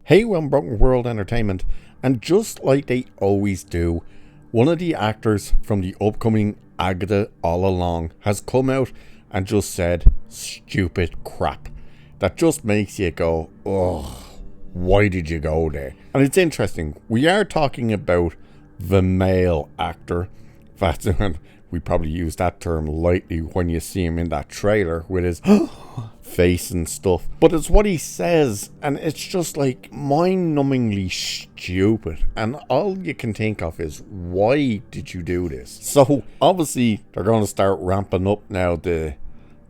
Hey, we're Broken World Entertainment, and just like they always do, one of the actors from the upcoming Agatha All Along has come out and just said stupid crap that just makes you go, ugh, why did you go there? And it's interesting, we are talking about the male actor. That's, we probably use that term lightly when you see him in that trailer with his face and stuff, but it's what he says, and it's just like mind-numbingly stupid, and all you can think of is, why did you do this? So obviously they're going to start ramping up now the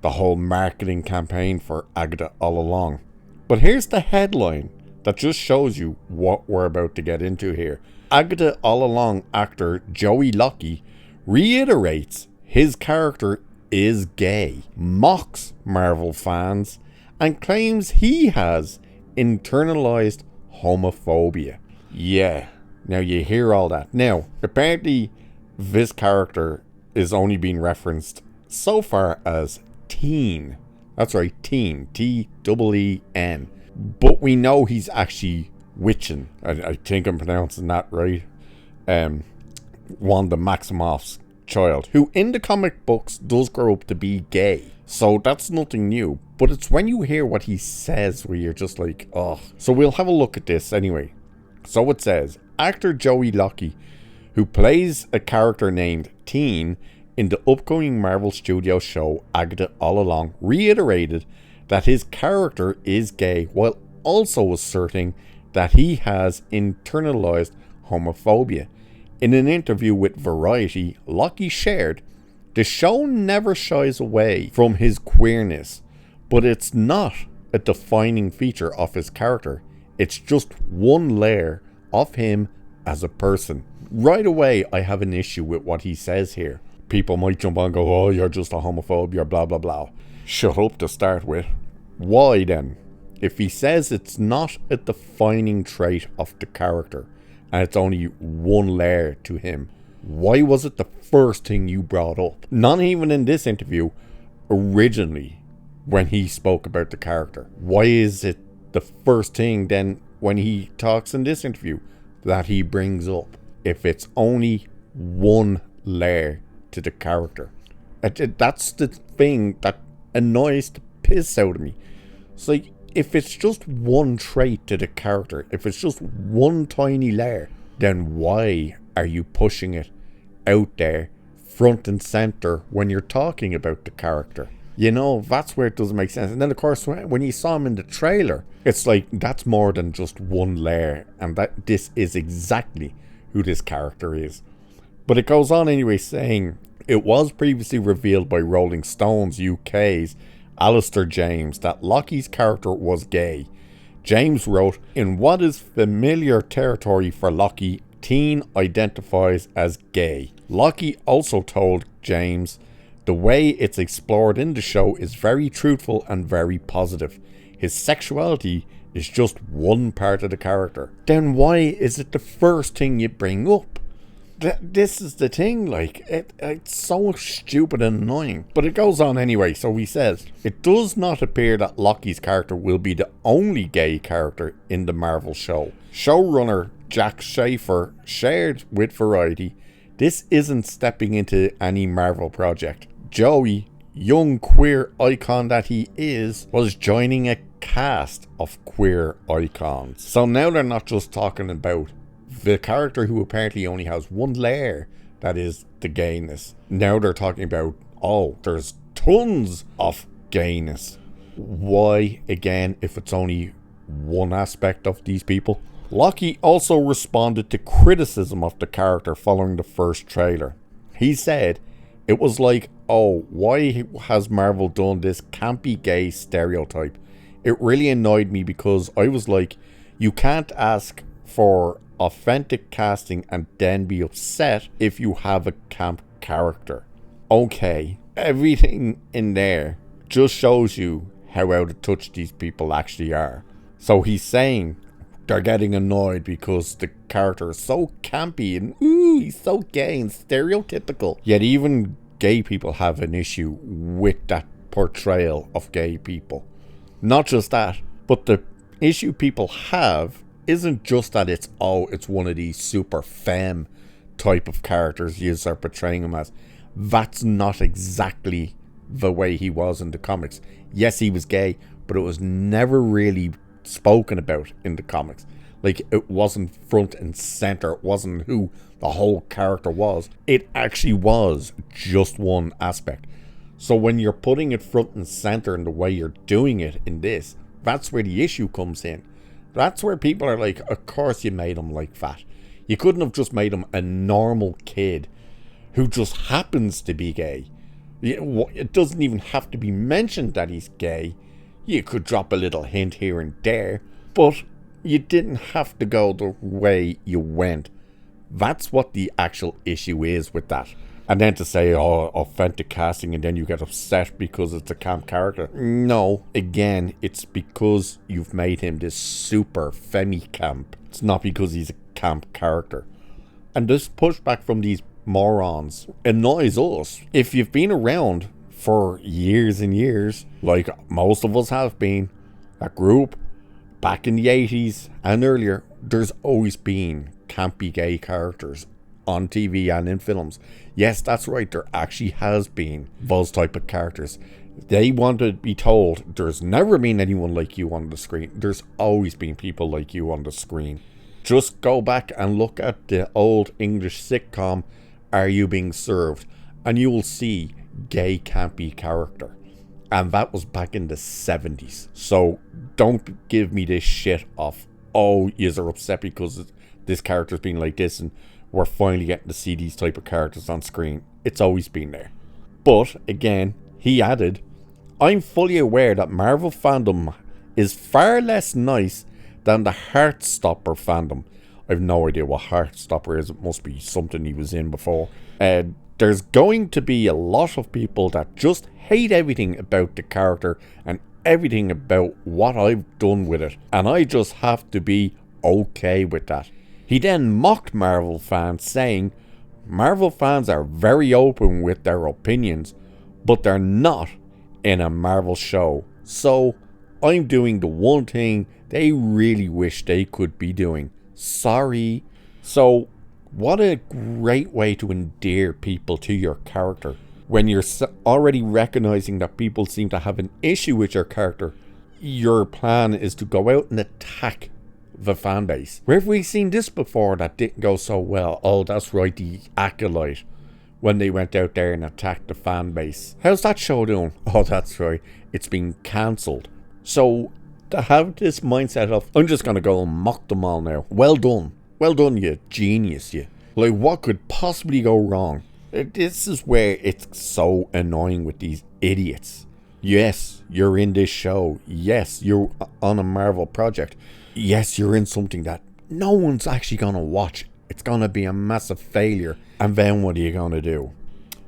whole marketing campaign for Agatha All Along. But here's the headline that just shows you what we're about to get into here. Agatha All Along actor Joey Locke reiterates his character is gay, mocks Marvel fans, and claims he has internalized homophobia. Yeah, now you hear all that. Now, apparently this character is only being referenced so far as teen. That's right, teen, T-E-E-N. But we know he's actually Wiccan. I think I'm pronouncing that right. Wanda Maximoff's child, who in the comic books does grow up to be gay. So that's nothing new. But it's when you hear what he says where you're just like, ugh. So we'll have a look at this anyway. So it says, actor Joey Locke, who plays a character named Teen in the upcoming Marvel Studios show Agatha All Along, reiterated that his character is gay while also asserting that he has internalized homophobia. In an interview with Variety, Locke shared, "The show never shies away from his queerness, but it's not a defining feature of his character. It's just one layer of him as a person." Right away, I have an issue with what he says here. People might jump on and go, "Oh, you're just a homophobe, you're blah blah blah." Shut up to start with. Why then? If he says it's not a defining trait of the character, and it's only one layer to him, why was it the first thing you brought up? Not even in this interview, originally, when he spoke about the character. Why is it the first thing then when he talks in this interview that he brings up, if it's only one layer to the character? That's the thing that annoys the piss out of me. It's like, if it's just one trait to the character, if it's just one tiny layer, then why are you pushing it out there front and center when you're talking about the character? You know, that's where it doesn't make sense. And then of course, when you saw him in the trailer, it's like, that's more than just one layer, and that this is exactly who this character is. But it goes on anyway, saying, it was previously revealed by Rolling Stone's UK's Alistair James that Lockie's character was gay. James wrote, "In what is familiar territory for Locke, Teen identifies as gay." Locke also told James, "The way it's explored in the show is very truthful and very positive. His sexuality is just one part of the character." Then why is it the first thing you bring up? This is the thing, like, it's so stupid and annoying. But it goes on anyway, so he says, "It does not appear that Lockie's character will be the only gay character in the Marvel show." Showrunner Jack Schaefer shared with Variety, "This isn't stepping into any Marvel project. Joey, young queer icon that he is, was joining a cast of queer icons." So now they're not just talking about the character who apparently only has one layer, that is the gayness. Now they're talking about, oh, there's tons of gayness. Why, again, if it's only one aspect of these people? Locke also responded to criticism of the character following the first trailer. He said, "It was like, oh, why has Marvel done this campy gay stereotype? It really annoyed me because I was like, you can't ask for authentic casting and then be upset if you have a camp character." Okay, everything in there just shows you how out of touch these people actually are. So he's saying they're getting annoyed because the character is so campy and ooh, he's so gay and stereotypical. Yet even gay people have an issue with that portrayal of gay people. Not just that, but the issue people have isn't just that it's one of these super femme type of characters you are portraying him as. That's not exactly the way he was in the comics. Yes, he was gay, but it was never really spoken about in the comics. Like, it wasn't front and center. It wasn't who the whole character was. It actually was just one aspect. So when you're putting it front and center in the way you're doing it in this, that's where the issue comes in. That's where people are like, of course you made him like that. You couldn't have just made him a normal kid who just happens to be gay. It doesn't even have to be mentioned that he's gay. You could drop a little hint here and there, but you didn't have to go the way you went. That's what the actual issue is with that. And then to say, oh, authentic casting, and then you get upset because it's a camp character. No, again, it's because you've made him this super femi-camp. It's not because he's a camp character. And this pushback from these morons annoys us. If you've been around for years and years, like most of us have been, that group back in the 80s and earlier, there's always been campy gay characters on TV and in films. Yes, that's right, there actually has been those type of characters. They want to be told there's never been anyone like you on the screen. There's always been people like you on the screen. Just go back and look at the old English sitcom Are You Being Served, and you will see gay campy character. And that was back in the 70s. So don't give me this shit of, oh, you're upset because this character's been like this and we're finally getting to see these type of characters on screen. It's always been there. But again, he added, I'm fully aware that Marvel fandom is far less nice than the Heartstopper fandom. I've no idea what Heartstopper is. It must be something he was in before. There's going to be a lot of people that just hate everything about the character and everything about what I've done with it. And I just have to be okay with that. He then mocked Marvel fans, saying, Marvel fans are very open with their opinions, but they're not in a Marvel show. So I'm doing the one thing they really wish they could be doing. Sorry. So what a great way to endear people to your character. When you're already recognizing that people seem to have an issue with your character, your plan is to go out and attack the fan base. Where have we seen this before that didn't go so well? Oh, that's right, the Acolyte, when they went out there and attacked the fan base. How's that show doing? Oh, that's right, it's been cancelled. So to have this mindset of, I'm just gonna go and mock them all now. Well done, you genius, you. Like, what could possibly go wrong? This is where it's so annoying with these idiots. Yes, you're in this show. Yes, you're on a Marvel project. Yes, you're in something that no one's actually gonna watch. It's gonna be a massive failure. And then what are you gonna do?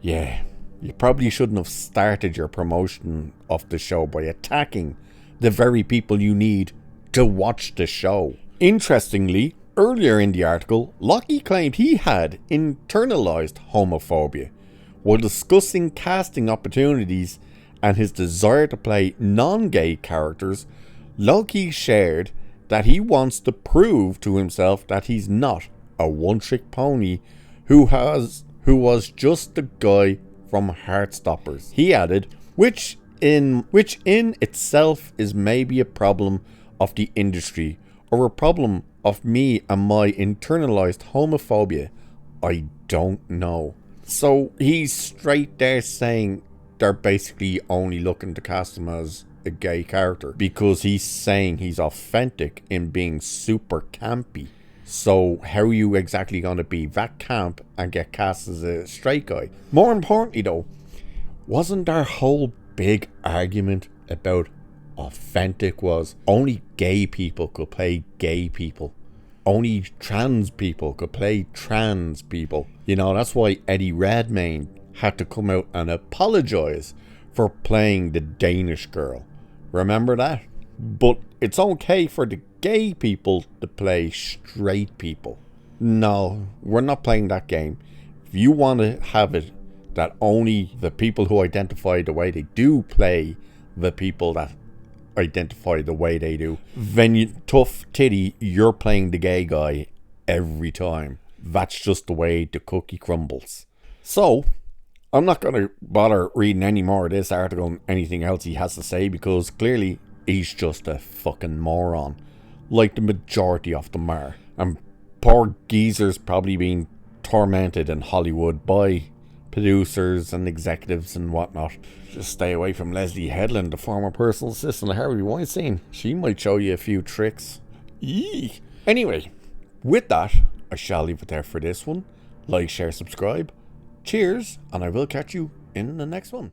Yeah, you probably shouldn't have started your promotion of the show by attacking the very people you need to watch the show. Interestingly, earlier in the article, Locke claimed he had internalized homophobia. While discussing casting opportunities and his desire to play non-gay characters, Locke shared that he wants to prove to himself that he's not a one-trick pony who was just the guy from Heartstoppers. He added, which in itself is maybe a problem of the industry or a problem of me and my internalized homophobia. I don't know. So he's straight there saying they're basically only looking to cast him as a gay character because he's saying he's authentic in being super campy. So how are you exactly going to be that camp and get cast as a straight guy? More importantly though, wasn't our whole big argument about authentic was only gay people could play gay people? Only trans people could play trans people. You know, that's why Eddie Redmayne had to come out and apologize for playing the Danish girl. Remember that? But it's okay for the gay people to play straight people. No, we're not playing that game. If you want to have it that only the people who identify the way they do play the people that identify the way they do. When you tough titty, you're playing the gay guy every time. That's just the way the cookie crumbles. So, I'm not going to bother reading any more of this article and anything else he has to say, because clearly he's just a fucking moron. Like the majority of them are. And poor geezer's probably being tormented in Hollywood by producers and executives and whatnot. Just stay away from Leslie Headland, the former personal assistant of Harvey Weinstein. She might show you a few tricks. Yee. Anyway, with that, I shall leave it there for this one. Like, share, subscribe. Cheers, and I will catch you in the next one.